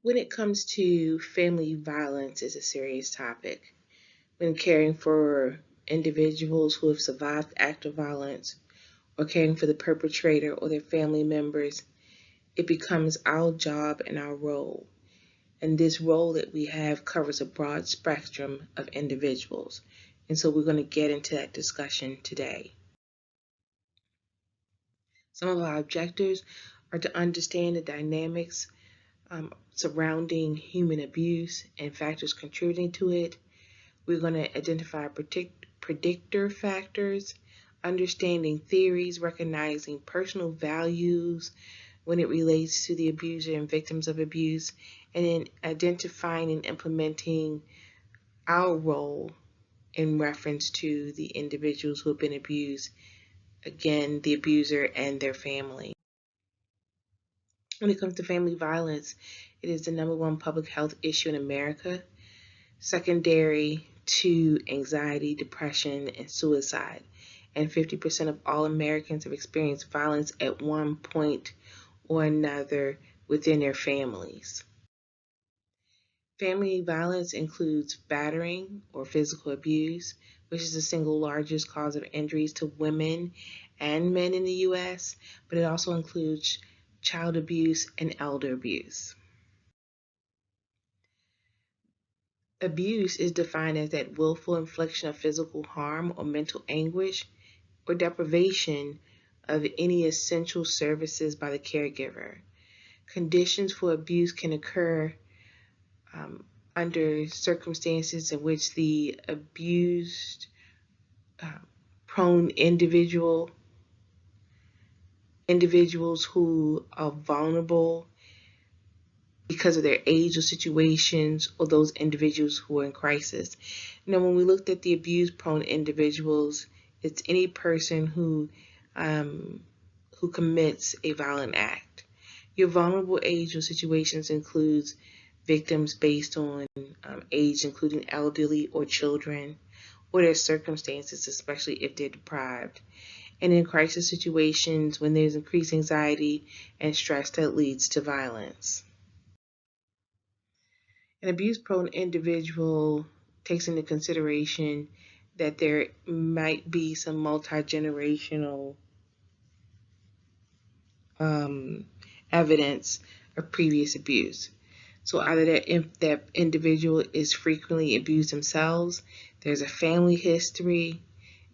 When it comes to family violence, is a serious topic. When caring for individuals who have survived active violence or caring for the perpetrator or their family members, it becomes our job and our role. And this role that we have covers a broad spectrum of individuals. And so we're going to get into that discussion today. Some of our objectives are to understand the dynamics surrounding human abuse and factors contributing to it. We're going to identify predictor factors, understanding theories, recognizing personal values when it relates to the abuser and victims of abuse, and then identifying and implementing our role in reference to the individuals who have been abused, again, the abuser and their family. When it comes to family violence, it is the #1 public health issue in America, secondary to anxiety, depression, and suicide. And 50% of all Americans have experienced violence at one point or another within their families. Family violence includes battering or physical abuse, which is the single largest cause of injuries to women and men in the U.S., but it also includes child abuse and elder abuse. Abuse is defined as that willful infliction of physical harm or mental anguish or deprivation of any essential services by the caregiver. Conditions for abuse can occur under circumstances in which the abused prone individuals who are vulnerable because of their age or situations, or those individuals who are in crisis. Now, when we looked at the abuse-prone individuals, it's any person who commits a violent act. Your vulnerable age or situations includes victims based on age, including elderly or children, or their circumstances, especially if they're deprived. And in crisis situations, when there's increased anxiety and stress that leads to violence. An abuse-prone individual takes into consideration that there might be some multi-generational evidence of previous abuse. So either that individual is frequently abused themselves, there's a family history,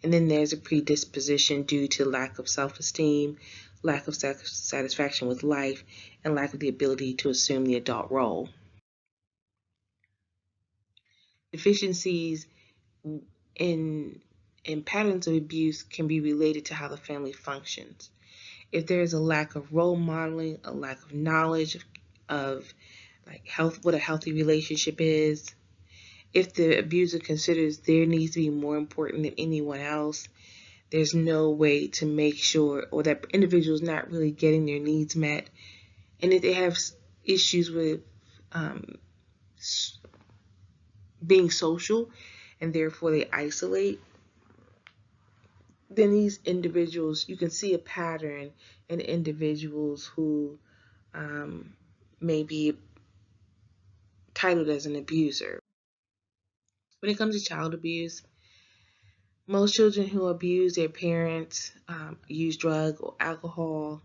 and then there's a predisposition due to lack of self-esteem, lack of satisfaction with life, and lack of the ability to assume the adult role. Deficiencies in patterns of abuse can be related to how the family functions. If there is a lack of role modeling, a lack of knowledge of what a healthy relationship is, if the abuser considers their needs to be more important than anyone else, there's no way to make sure, or that individual is not really getting their needs met, and if they have issues with being social and therefore they isolate, then these individuals, you can see a pattern in individuals who may be titled as an abuser. When it comes to child abuse, most children who abuse their parents use drug or alcohol.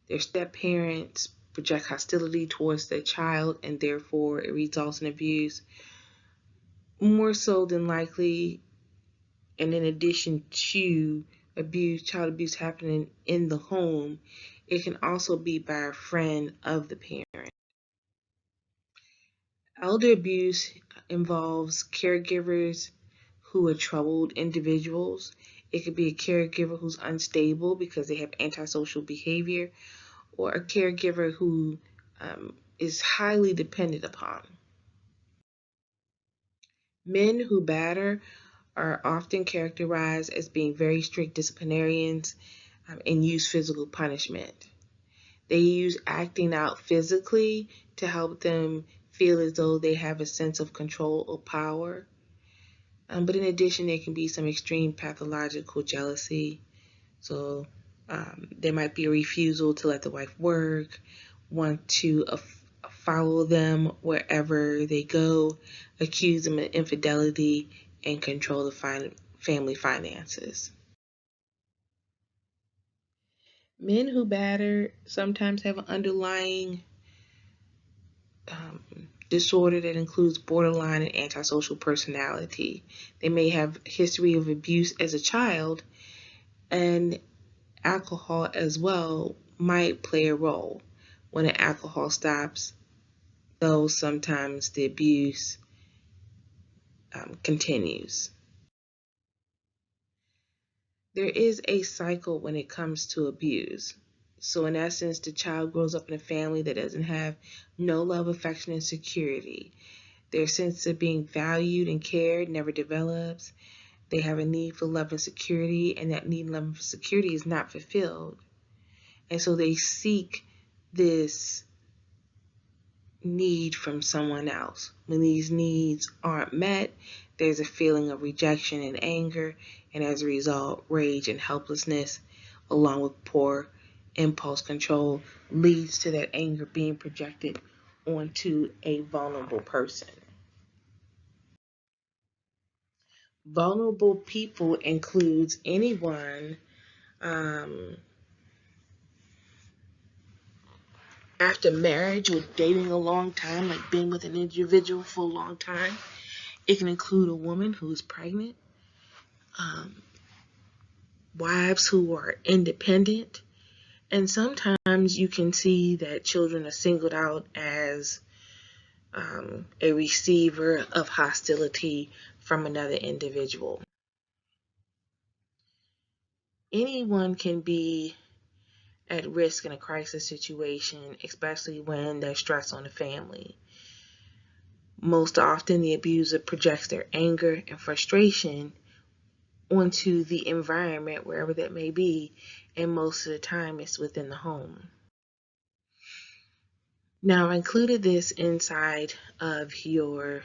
Their step-parents project hostility towards their child, and therefore it results in abuse. More so than likely, and in addition to child abuse happening in the home, it can also be by a friend of the parent. Elder abuse involves caregivers who are troubled individuals. It could be a caregiver who's unstable because they have antisocial behavior, or a caregiver who is highly dependent upon. Men who batter are often characterized as being very strict disciplinarians and use physical punishment. They use acting out physically to help them feel as though they have a sense of control or power. But in addition, there can be some extreme pathological jealousy. So there might be a refusal to let the wife work, want to follow them wherever they go, accuse them of infidelity, and control the family finances. Men who batter sometimes have an underlying disorder that includes borderline and antisocial personality. They may have a history of abuse as a child, and alcohol as well might play a role. When the alcohol stops, though, sometimes the abuse continues. There is a cycle when it comes to abuse. So, in essence, the child grows up in a family that doesn't have no love, affection, and security. Their sense of being valued and cared never develops. They have a need for love and security, and that need and love and security is not fulfilled. And so they seek this need from someone else. When these needs aren't met, there's a feeling of rejection and anger, and as a result, rage and helplessness, along with poor impulse control, leads to that anger being projected onto a vulnerable person. Vulnerable people includes anyone after marriage or dating a long time, like being with an individual for a long time. It can include a woman who's pregnant, wives who are independent, and sometimes you can see that children are singled out as a receiver of hostility from another individual. Anyone can be at risk in a crisis situation, especially when there's stress on the family. Most often, the abuser projects their anger and frustration onto the environment, wherever that may be, and most of the time it's within the home. Now, I included this inside of your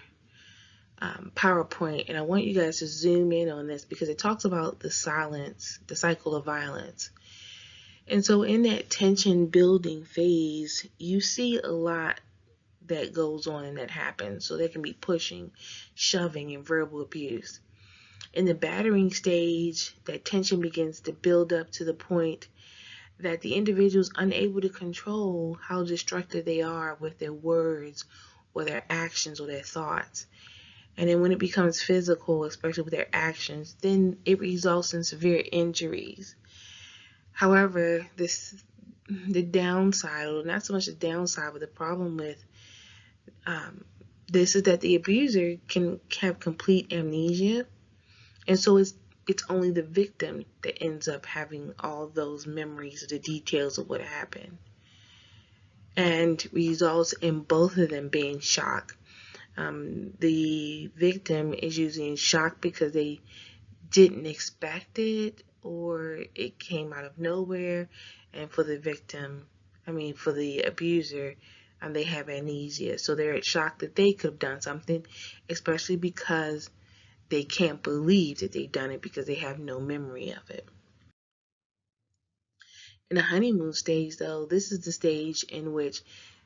PowerPoint, and I want you guys to zoom in on this because it talks about the cycle of violence. And so in that tension building phase, you see a lot that goes on and that happens. So there can be pushing, shoving, and verbal abuse. In the battering stage, that tension begins to build up to the point that the individual is unable to control how destructive they are with their words or their actions or their thoughts. And then when it becomes physical, especially with their actions, then it results in severe injuries. However, the downside, or not so much the downside, but the problem with this is that the abuser can have complete amnesia, and so it's only the victim that ends up having all those memories of the details of what happened, and results in both of them being shocked. The victim is usually in shock because they didn't expect it or it came out of nowhere, and for the abuser, they have amnesia, so they're shocked that they could have done something, especially because they can't believe that they've done it because they have no memory of it. In the honeymoon stage, though, this is the stage in which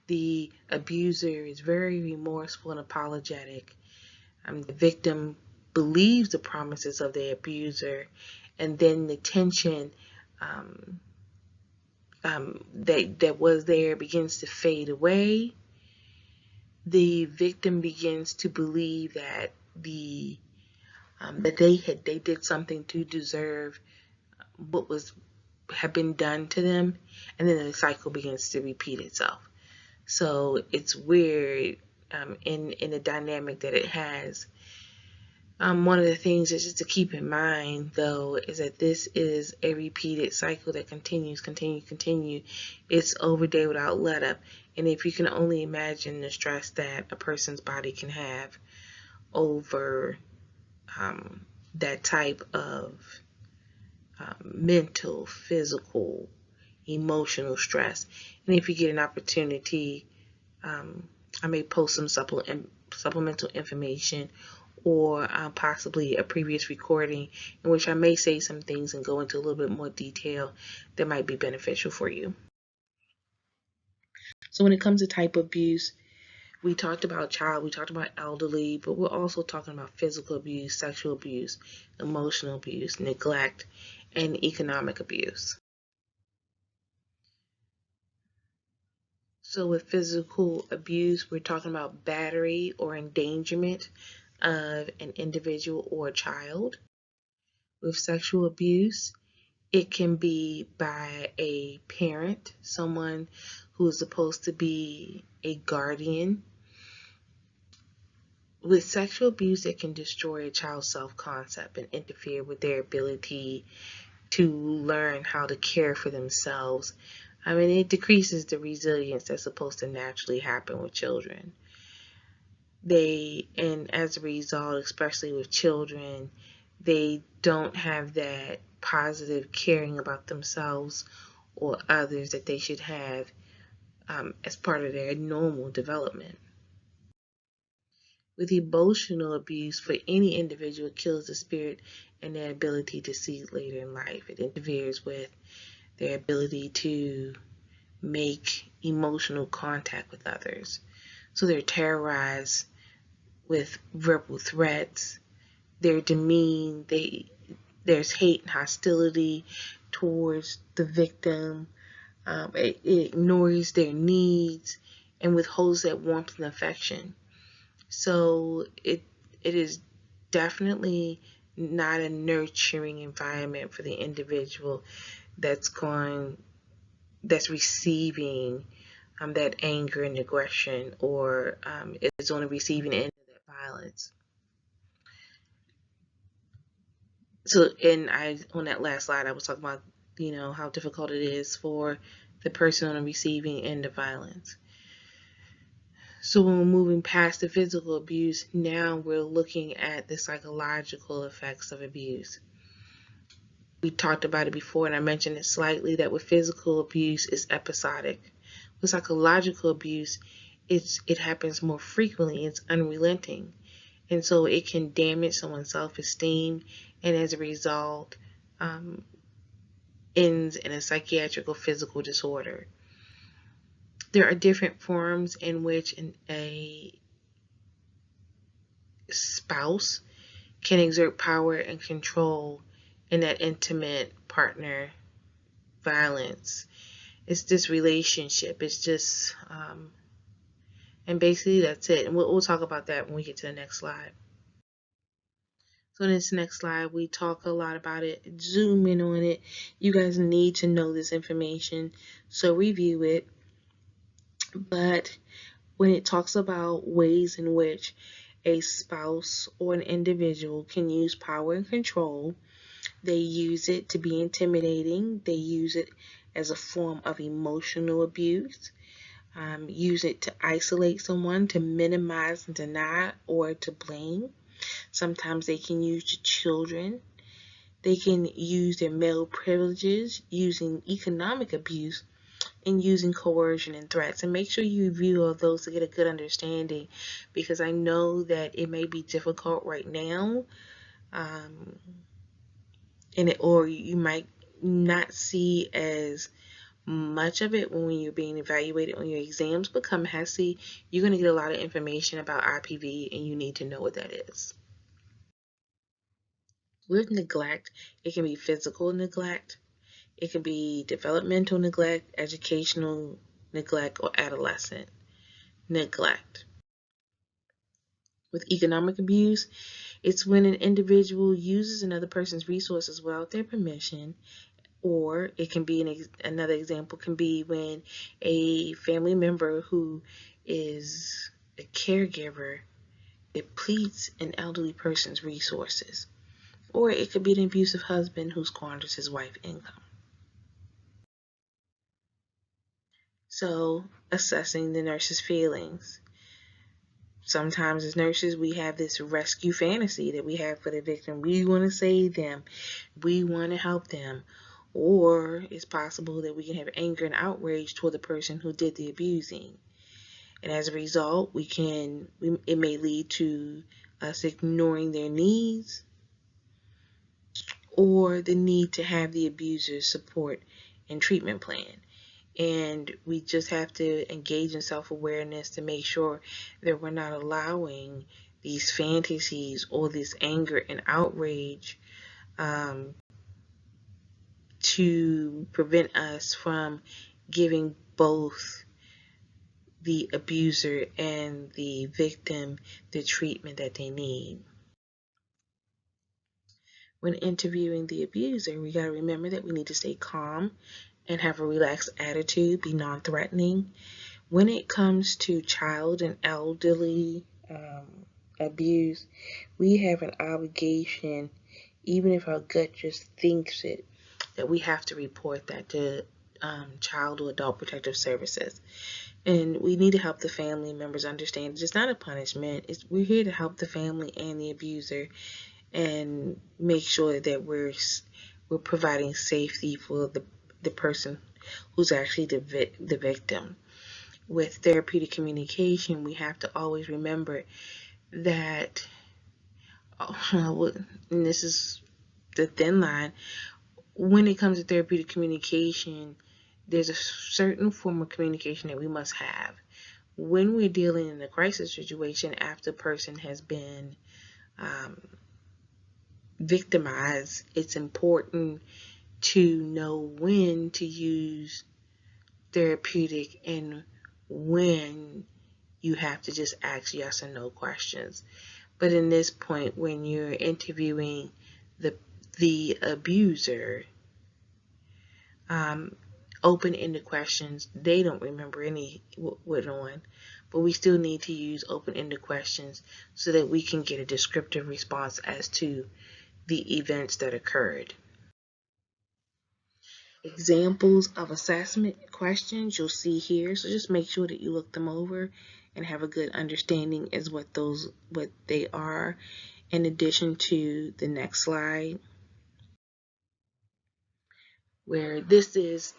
the abuser is very remorseful and apologetic. The victim believes the promises of the abuser, and then the tension that was there begins to fade away. The victim begins to believe that they did something to deserve what had been done to them, and then the cycle begins to repeat itself. So it's weird in the dynamic that it has. One of the things that's just to keep in mind, though, is that this is a repeated cycle that continues. It's over day without let up. And if you can only imagine the stress that a person's body can have over that type of mental, physical, emotional stress. And if you get an opportunity, I may post some supplemental information or possibly a previous recording in which I may say some things and go into a little bit more detail that might be beneficial for you. So when it comes to type of abuse, We talked about child, we talked about elderly, but we're also talking about physical abuse, sexual abuse, emotional abuse, neglect, and economic abuse. So with physical abuse, we're talking about battery or endangerment of an individual or a child. With sexual abuse, it can be by a parent, someone who is supposed to be a guardian. With sexual abuse, it can destroy a child's self-concept and interfere with their ability to learn how to care for themselves. I mean, it decreases the resilience that's supposed to naturally happen with children. And as a result, especially with children, they don't have that positive caring about themselves or others that they should have as part of their normal development. With emotional abuse, for any individual, it kills the spirit and their ability to see later in life. It interferes with their ability to make emotional contact with others. So they're terrorized with verbal threats. They're demeaned. There's hate and hostility towards the victim. It ignores their needs and withholds that warmth and affection. So it is definitely not a nurturing environment for the individual that's receiving that anger and aggression, or is on the receiving end of that violence. So, and on that last slide, I was talking about, how difficult it is for the person on the receiving end of violence. So when we're moving past the physical abuse, now we're looking at the psychological effects of abuse. We talked about it before, and I mentioned it slightly, that with physical abuse, it's episodic. With psychological abuse, it happens more frequently. It's unrelenting. And so it can damage someone's self-esteem, and as a result, ends in a psychiatric or physical disorder. There are different forms in which a spouse can exert power and control in that intimate partner violence. It's this relationship. It's just, and basically that's it. And we'll talk about that when we get to the next slide. So in this next slide, we talk a lot about it, zoom in on it. You guys need to know this information, so review it. But when it talks about ways in which a spouse or an individual can use power and control, they use it to be intimidating. They use it as a form of emotional abuse. Use it to isolate someone, to minimize and deny, or to blame. Sometimes they can use children. They can use their male privileges, using economic abuse, and using coercion and threats. And make sure you review all those to get a good understanding, because I know that it may be difficult right now, or you might not see as much of it when you're being evaluated on your exams, but come HESI, you're going to get a lot of information about IPV, and you need to know what that is. With neglect, it can be physical neglect, it can be developmental neglect, educational neglect, or adolescent neglect. With economic abuse, it's when an individual uses another person's resources without their permission. Or it can be another example can be when a family member who is a caregiver depletes an elderly person's resources. Or it could be an abusive husband who squanders his wife's income. So, assessing the nurse's feelings. Sometimes as nurses, we have this rescue fantasy that we have for the victim. We want to save them. We want to help them. Or it's possible that we can have anger and outrage toward the person who did the abusing. And as a result, it may lead to us ignoring their needs, or the need to have the abuser's support and treatment plan. And we just have to engage in self-awareness to make sure that we're not allowing these fantasies or this anger and outrage to prevent us from giving both the abuser and the victim the treatment that they need. When interviewing the abuser, we got to remember that we need to stay calm and have a relaxed attitude, be non-threatening. When it comes to child and elderly abuse, we have an obligation, even if our gut just thinks it, that we have to report that to Child or Adult Protective Services. And we need to help the family members understand it's not a punishment. We're here to help the family and the abuser and make sure that we're providing safety for the person who's actually the victim. With therapeutic communication, we have to always remember that, and this is the thin line, when it comes to therapeutic communication, there's a certain form of communication that we must have. When we're dealing in a crisis situation after a person has been victimized, it's important to know when to use therapeutic and when you have to just ask yes or no questions. But in this point, when you're interviewing the abuser, open-ended questions, they don't remember any what went on, but we still need to use open-ended questions so that we can get a descriptive response as to the events that occurred. Examples of assessment questions you'll see here, so just make sure that you look them over and have a good understanding as what they are, in addition to the next slide, where this is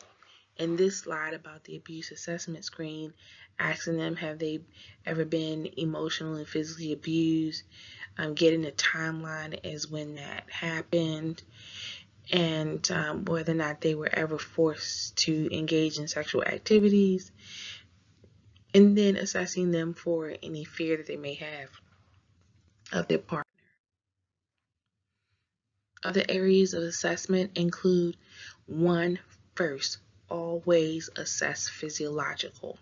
in this slide about the abuse assessment screen, asking them, have they ever been emotionally and physically abused, getting a timeline as when that happened, and whether or not they were ever forced to engage in sexual activities, and then assessing them for any fear that they may have of their partner. Other areas of assessment include: one, first, always assess physiological.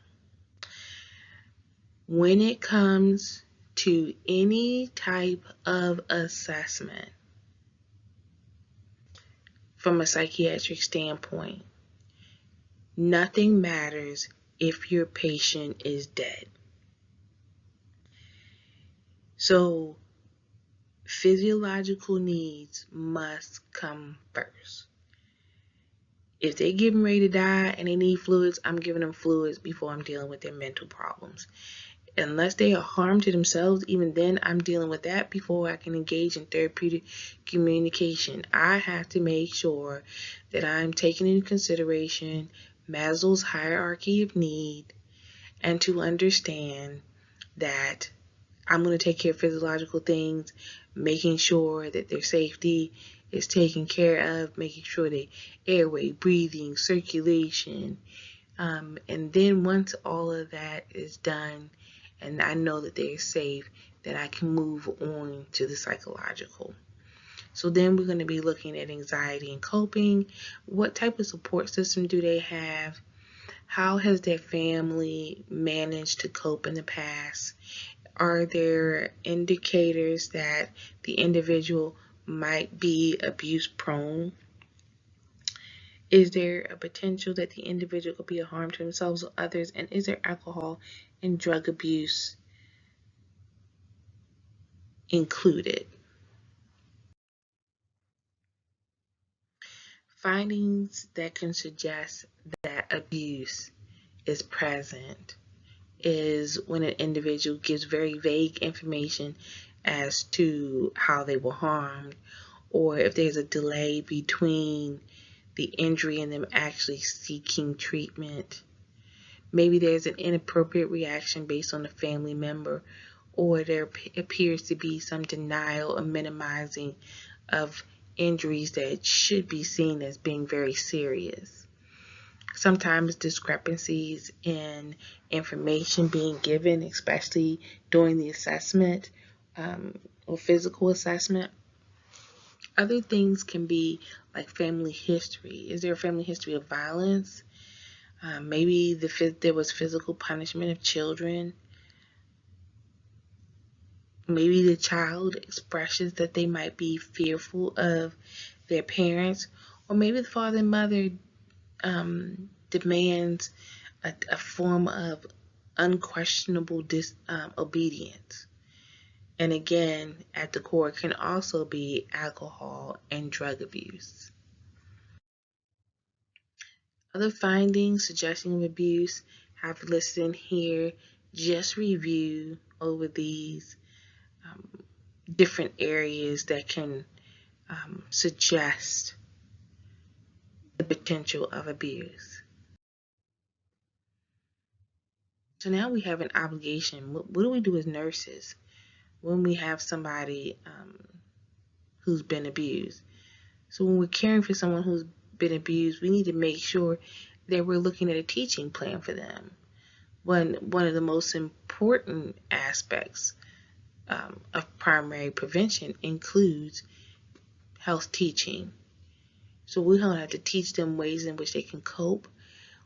When it comes to any type of assessment from a psychiatric standpoint, nothing matters if your patient is dead. So physiological needs must come first. If they're getting ready to die and they need fluids, I'm giving them fluids before I'm dealing with their mental problems. Unless they are harm to themselves, even then I'm dealing with that before I can engage in therapeutic communication. I have to make sure that I'm taking into consideration Maslow's hierarchy of need, and to understand that I'm going to take care of physiological things, making sure that their safety is taken care of, making sure they airway, breathing, circulation. And then once all of that is done and I know that they're safe, then I can move on to the psychological. So then we're going to be looking at anxiety and coping. What type of support system do they have? How has their family managed to cope in the past? Are there indicators that the individual might be abuse prone? Is there a potential that the individual could be a harm to themselves or others? And is there alcohol and drug abuse included? Findings that can suggest that abuse is present is when an individual gives very vague information as to how they were harmed, or if there's a delay between the injury and them actually seeking treatment. Maybe there's an inappropriate reaction based on a family member, or there appears to be some denial or minimizing of injuries that should be seen as being very serious. Sometimes discrepancies in information being given, especially during the assessment or physical assessment. Other things can be like family history. Is there a family history of violence? Maybe there was physical punishment of children. Maybe the child expresses that they might be fearful of their parents, or maybe the father and mother demands a form of unquestionable obedience. And again, at the core can also be alcohol and drug abuse. Other findings suggesting abuse have listed in here. Just review over these different areas that can suggest the potential of abuse. So now we have an obligation. What do we do as nurses when we have somebody who's been abused? So when we're caring for someone who's been abused, we need to make sure that we're looking at a teaching plan for them. One of the most important aspects of primary prevention includes health teaching. So we don't have to teach them ways in which they can cope.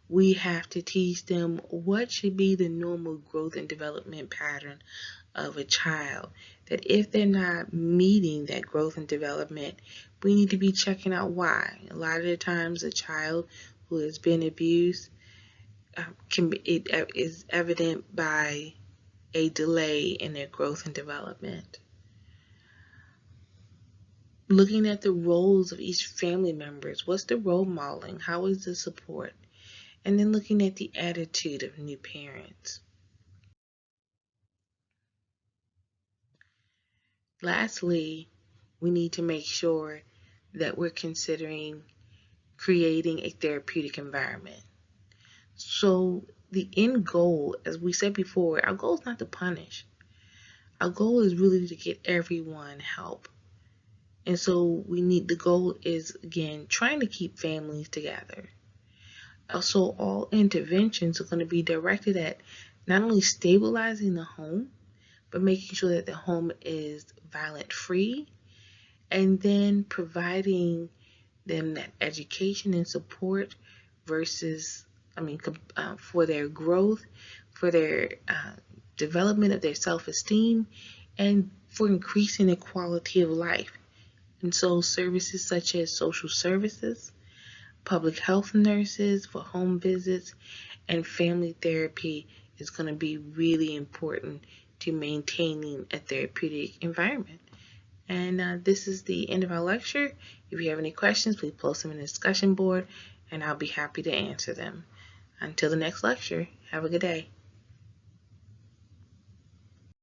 We have to teach them what should be the normal growth and development pattern of a child. That if they're not meeting that growth and development, we need to be checking out why. A lot of the times a child who has been abused is evident by a delay in their growth and development. Looking at the roles of each family members, what's the role modeling? How is the support? And then looking at the attitude of new parents. Lastly, we need to make sure that we're considering creating a therapeutic environment. So the end goal, as we said before, our goal is not to punish. Our goal is really to get everyone help. And so the goal is, again, trying to keep families together. So all interventions are going to be directed at not only stabilizing the home, but making sure that the home is violent free, and then providing them that education and support for their growth, for their development of their self-esteem, and for increasing the quality of life. And so services such as social services, public health nurses for home visits, and family therapy is going to be really important to maintaining a therapeutic environment. And this is the end of our lecture. If you have any questions, please post them in the discussion board, and I'll be happy to answer them. Until the next lecture, have a good day.